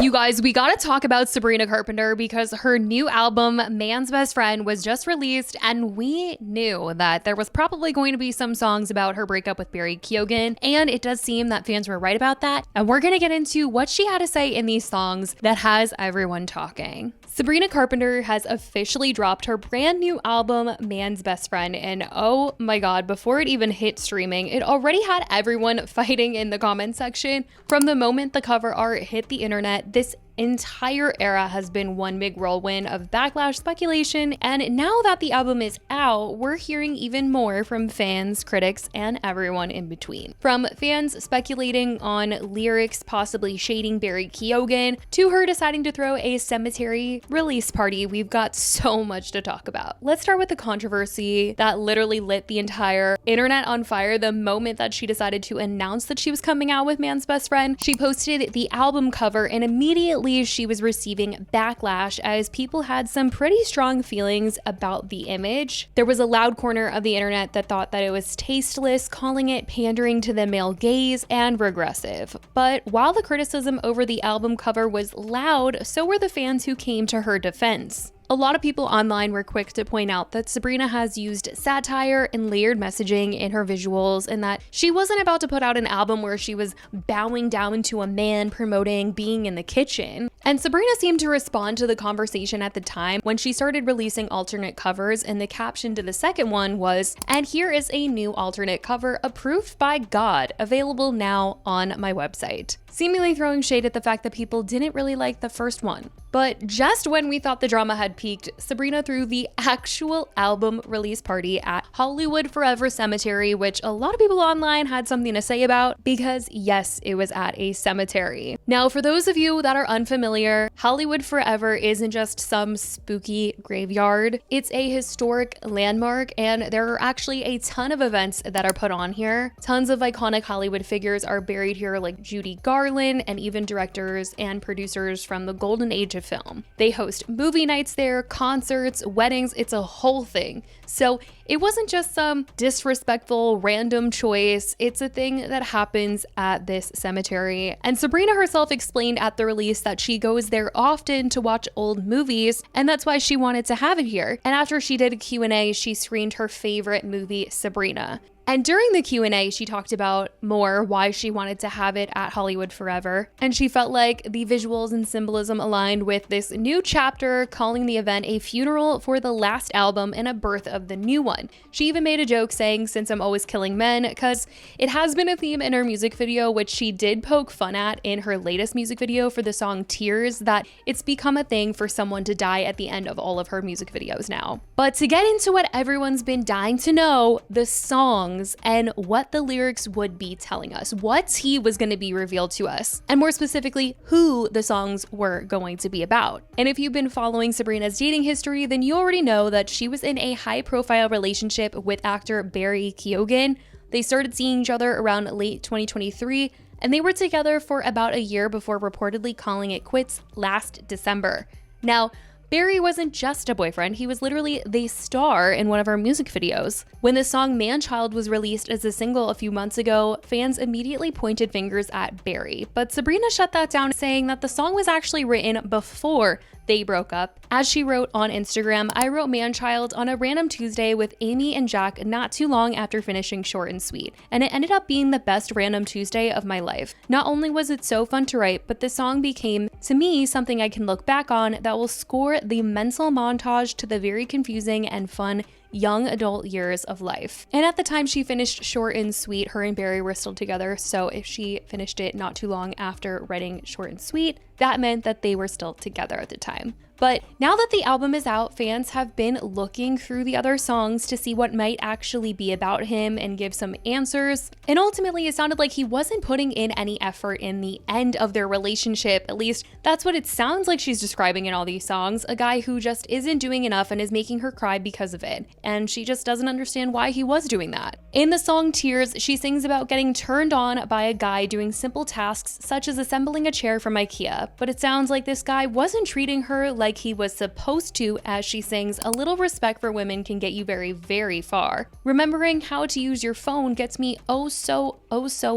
You guys, we gotta talk about Sabrina Carpenter because her new album, Man's Best Friend, was just released, and we knew that there was probably going to be some songs about her breakup with Barry Keoghan, and it does seem that fans were right about that, and we're gonna get into what she had to say in these songs that has everyone talking. Sabrina Carpenter has officially dropped her brand new album, Man's Best Friend, and oh my god, before it even hit streaming, it already had everyone fighting in the comment section. From the moment the cover art hit the internet, this entire era has been one big whirlwind of backlash, speculation, and now that the album is out, we're hearing even more from fans, critics, and everyone in between. From fans speculating on lyrics possibly shading Barry Keoghan, to her deciding to throw a cemetery release party, we've got so much to talk about. Let's start with the controversy that literally lit the entire internet on fire the moment that she decided to announce that she was coming out with Man's Best Friend. She posted the album cover and immediately she was receiving backlash as people had some pretty strong feelings about the image. There was a loud corner of the internet that thought that it was tasteless, calling it pandering to the male gaze and regressive. But while the criticism over the album cover was loud, so were the fans who came to her defense. A lot of people online were quick to point out that Sabrina has used satire and layered messaging in her visuals, and that she wasn't about to put out an album where she was bowing down to a man promoting being in the kitchen. And Sabrina seemed to respond to the conversation at the time when she started releasing alternate covers, and the caption to the second one was, "And here is a new alternate cover approved by God, available now on my website," seemingly throwing shade at the fact that people didn't really like the first one. But just when we thought the drama had peaked, Sabrina threw the actual album release party at Hollywood Forever Cemetery, which a lot of people online had something to say about because yes, it was at a cemetery. Now, for those of you that are unfamiliar, Hollywood Forever isn't just some spooky graveyard. It's a historic landmark, and there are actually a ton of events that are put on here. Tons of iconic Hollywood figures are buried here, like Judy Garland, and even directors and producers from the golden age of film. They host movie nights there, concerts, weddings, it's a whole thing. So it wasn't just some disrespectful random choice, it's a thing that happens at this cemetery. And Sabrina herself explained at the release that she goes there often to watch old movies, and that's why she wanted to have it here. And after she did a Q&A, she screened her favorite movie, Sabrina. And during the Q&A, she talked about more why she wanted to have it at Hollywood Forever. And she felt like the visuals and symbolism aligned with this new chapter, calling the event a funeral for the last album and a birth of the new one. She even made a joke saying, "Since I'm always killing men," because it has been a theme in her music video, which she did poke fun at in her latest music video for the song Tears, that it's become a thing for someone to die at the end of all of her music videos now. But to get into what everyone's been dying to know, the songs and what the lyrics would be telling us, what tea was going to be revealed to us, and more specifically, who the songs were going to be about. And if you've been following Sabrina's dating history, then you already know that she was in a high-profile relationship with actor Barry Keoghan. They started seeing each other around late 2023, and they were together for about a year before reportedly calling it quits last December. Now, Barry wasn't just a boyfriend, he was literally the star in one of our music videos. When the song Man-Child was released as a single a few months ago, fans immediately pointed fingers at Barry, but Sabrina shut that down, saying that the song was actually written before they broke up. As she wrote on Instagram, "I wrote Man-Child on a random Tuesday with Amy and Jack not too long after finishing Short and Sweet, and it ended up being the best random Tuesday of my life. Not only was it so fun to write, but the song became, to me, something I can look back on that will score the mental montage to the very confusing and fun young adult years of life." And at the time she finished Short and Sweet, her and Barry were still together, so if she finished it not too long after writing Short and Sweet, that meant that they were still together at the time. But now that the album is out, fans have been looking through the other songs to see what might actually be about him and give some answers. And ultimately, it sounded like he wasn't putting in any effort in the end of their relationship. At least that's what it sounds like she's describing in all these songs. A guy who just isn't doing enough and is making her cry because of it. And she just doesn't understand why he was doing that. In the song Tears, she sings about getting turned on by a guy doing simple tasks such as assembling a chair from IKEA. But it sounds like this guy wasn't treating her like like he was supposed to, as she sings, "A little respect for women can get you very, very far. Remembering how to use your phone gets me oh so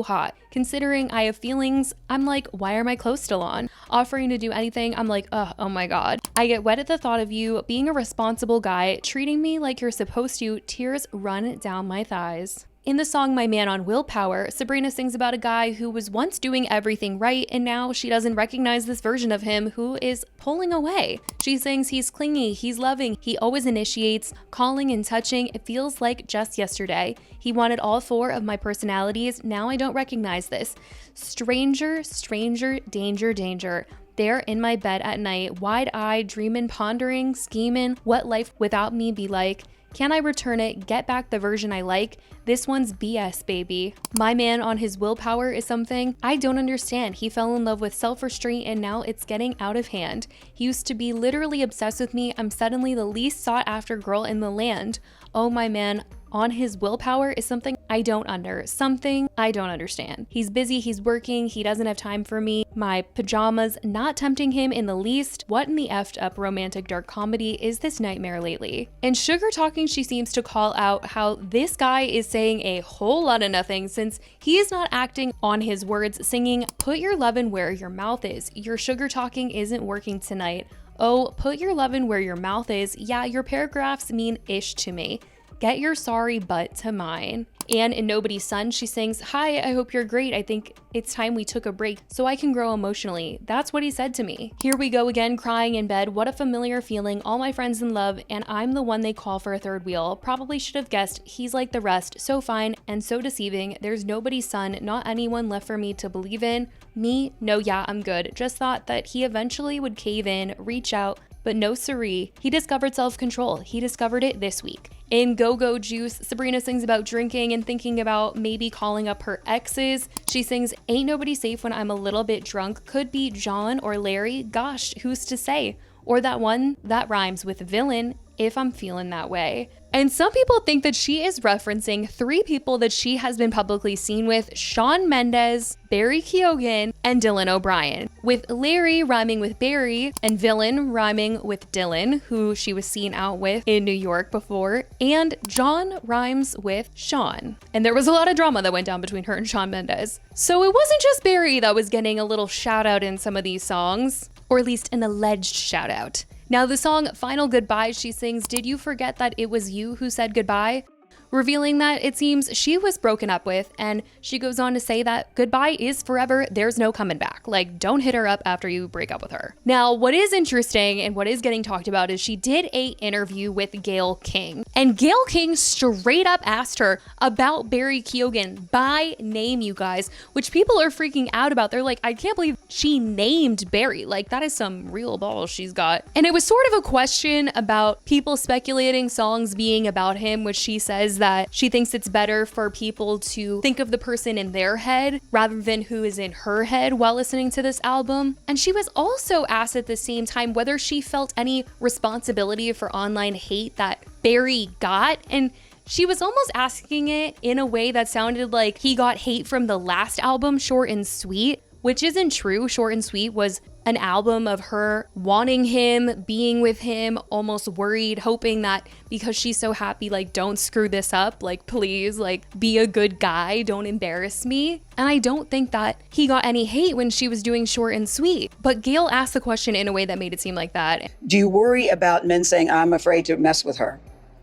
hot. Considering I have feelings, I'm like, why are my clothes still on? Offering to do anything, I'm like, oh my god. I get wet at the thought of you being a responsible guy, treating me like you're supposed to, tears run down my thighs." In the song My Man on Willpower, Sabrina sings about a guy who was once doing everything right and now she doesn't recognize this version of him who is pulling away. She sings, "He's clingy, he's loving, he always initiates, calling and touching, it feels like just yesterday. He wanted all 4 of my personalities, now I don't recognize this. Stranger, stranger, danger, danger. There in my bed at night, wide-eyed, dreaming, pondering, scheming, what life without me be like. Can I return it, get back the version I like? This one's BS, baby." My Man on his Willpower is something I don't understand. He fell in love with self-restraint and now it's getting out of hand. He used to be literally obsessed with me. I'm suddenly the least sought after girl in the land. Oh, my man on his willpower is something I don't understand. He's busy, he's working, he doesn't have time for me. My pajamas not tempting him in the least. What in the effed up romantic dark comedy is this nightmare lately? In Sugar Talking, she seems to call out how this guy is saying a whole lot of nothing since he is not acting on his words, singing, "Put your lovin' where your mouth is. Your sugar talking isn't working tonight. Oh, put your lovin' where your mouth is. Yeah, your paragraphs mean ish to me. Get your sorry butt to mine." And in Nobody's Son, she sings, "Hi, I hope you're great. I think it's time we took a break so I can grow emotionally. That's what he said to me. Here we go again, crying in bed. What a familiar feeling. All my friends in love, and I'm the one they call for a third wheel. Probably should have guessed. He's like the rest, so fine and so deceiving. There's nobody's son, not anyone left for me to believe in. Me? No, yeah, I'm good. Just thought that he eventually would cave in, reach out, but no siree. He discovered self-control. He discovered it this week." In Go-Go Juice, Sabrina sings about drinking and thinking about maybe calling up her exes. She sings, "Ain't nobody safe when I'm a little bit drunk. Could be John or Larry. Gosh, who's to say? Or that one that rhymes with villain if I'm feeling that way." And some people think that she is referencing 3 people that she has been publicly seen with: Shawn Mendes, Barry Keoghan, and Dylan O'Brien, with Larry rhyming with Barry and villain rhyming with Dylan, who she was seen out with in New York before, and John rhymes with Shawn. And there was a lot of drama that went down between her and Shawn Mendes. So it wasn't just Barry that was getting a little shout out in some of these songs, or at least an alleged shout out. Now the song Final Goodbye, she sings, "Did you forget that it was you who said goodbye?" Revealing that it seems she was broken up with, and she goes on to say that goodbye is forever, there's no coming back. Like, don't hit her up after you break up with her. Now, what is interesting and what is getting talked about is she did a interview with Gayle King, and Gayle King straight up asked her about Barry Keoghan by name, you guys, which people are freaking out about. They're like, I can't believe she named Barry. Like, that is some real balls she's got. And it was sort of a question about people speculating songs being about him, which she says that she thinks it's better for people to think of the person in their head rather than who is in her head while listening to this album. And she was also asked at the same time whether she felt any responsibility for online hate that Barry got, and she was almost asking it in a way that sounded like he got hate from the last album, Short and Sweet, which isn't true. Short and Sweet was an album of her wanting him, being with him, almost worried, hoping that because she's so happy, like, don't screw this up, like, please, like, be a good guy, don't embarrass me. And I don't think that he got any hate when she was doing Short and Sweet. But Gayle asked the question in a way that made it seem like that. Do you worry about men saying, I'm afraid to mess with her?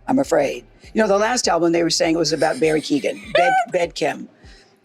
I'm afraid. You know, the last album they were saying it was about Barry Keoghan, Bed Kim.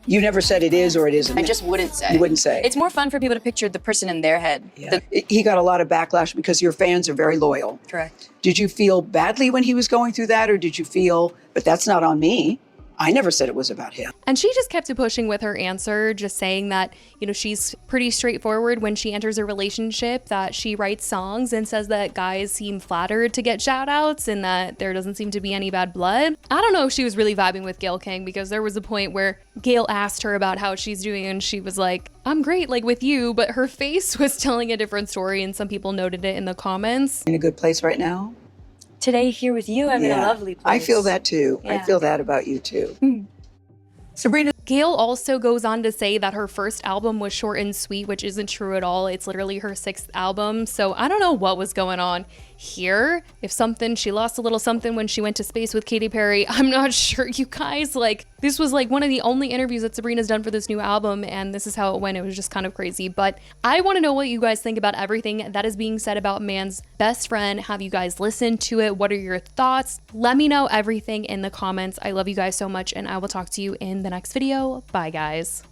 You never said it is or it isn't. I just wouldn't say. You wouldn't say. It's more fun for people to picture the person in their head. Yeah. He got a lot of backlash because your fans are very loyal. Correct. Did you feel badly when he was going through that, or did you feel, but that's not on me? I never said it was about him. And she just kept pushing with her answer, just saying that, you know, she's pretty straightforward when she enters a relationship, that she writes songs and says that guys seem flattered to get shout outs and that there doesn't seem to be any bad blood. I don't know if she was really vibing with Gayle King, because there was a point where Gayle asked her about how she's doing and she was like, I'm great, like with you, but her face was telling a different story, and some people noted it in the comments. In a good place right now? Today here with you, I'm in a lovely place. I feel that too. Yeah. I feel that about you too. Sabrina, Gail also goes on to say that her first album was short and sweet, which isn't true at all. It's literally her 6th album. So I don't know what was going on here. If she lost a little something when she went to space with Katy Perry, I'm not sure, you guys. Like, this was like one of the only interviews that Sabrina's done for this new album, and this is how it went. It was just kind of crazy. But I want to know what you guys think about everything that is being said about Man's best friend. Have you guys listened to it? What are your thoughts? Let me know everything in the comments. I love you guys so much, and I will talk to you in the next video. Bye, guys.